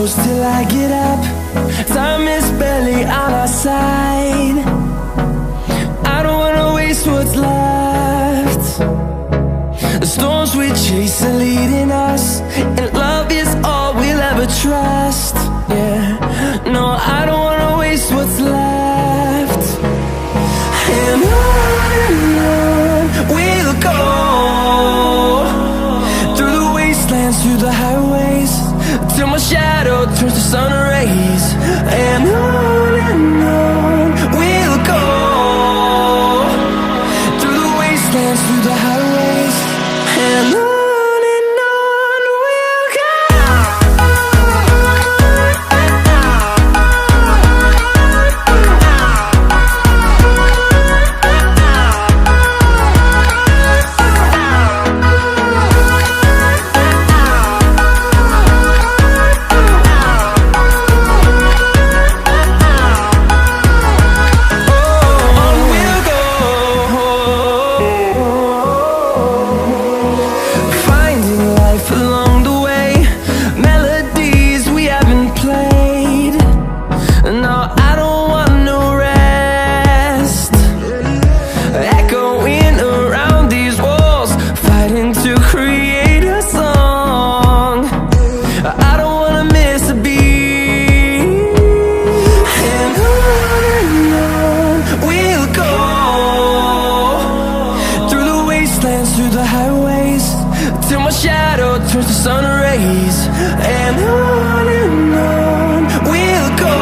close till I get up. Time is barely on our side. I don't wanna waste what's left. The storms we chase are leading us, and love is all we'll ever trust. Yeah, no, I don't wanna waste what's left. And on we'll go, through the wastelands, through the highways, till my shadow turns to sun rays. And on we'll go, through the wastelands, through the highways, and on we'll go. Through the highways, till my shadow turns to sun rays. And on we'll go,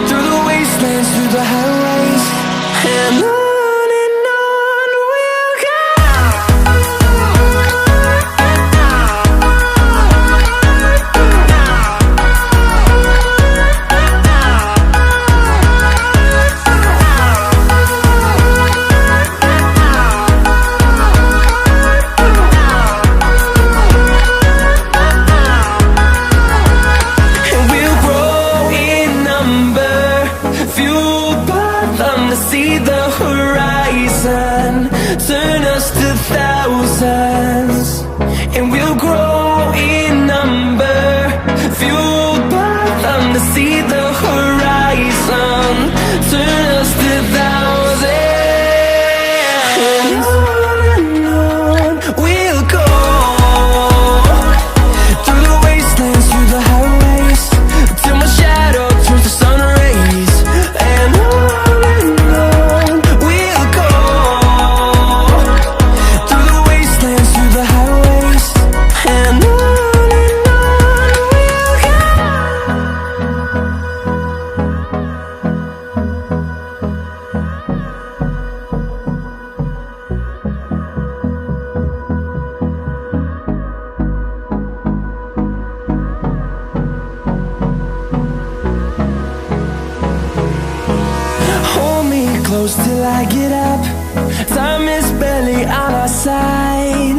through the wastelands, through the highways, and on we'll go. See the horizon, turn us to thousands, and we'll grow in number, fueled by them. To see the horizon, turn us to thousands, and on we'll go, through the wastelands, through the highways, till my shadow turns to sun rays. And close till I get up. Time is barely on our side.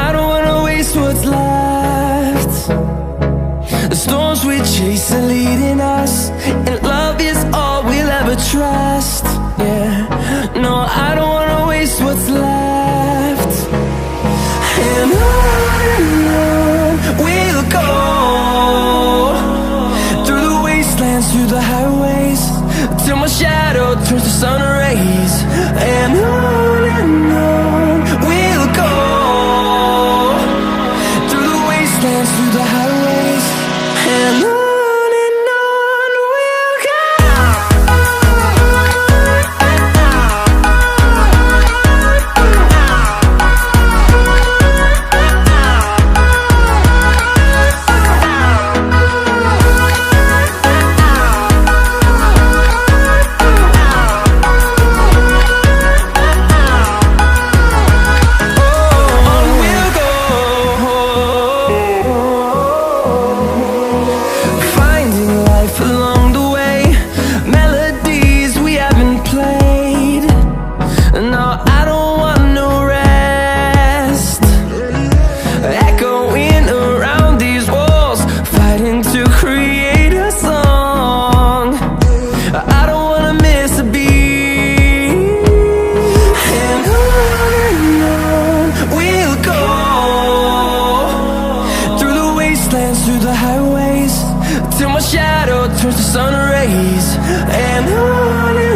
I don't wanna waste what's left. The storms we chase are leading us, and love is all we'll ever trust. Yeah, no, I don't wanna waste what's left. And on we'll go, through the wastelands, through the highways, till my shadow turns to sun rays. And on we'll go, through the wastelands, through the highways, and on we'll go. dance through the highways till my shadow turns to sun rays. And on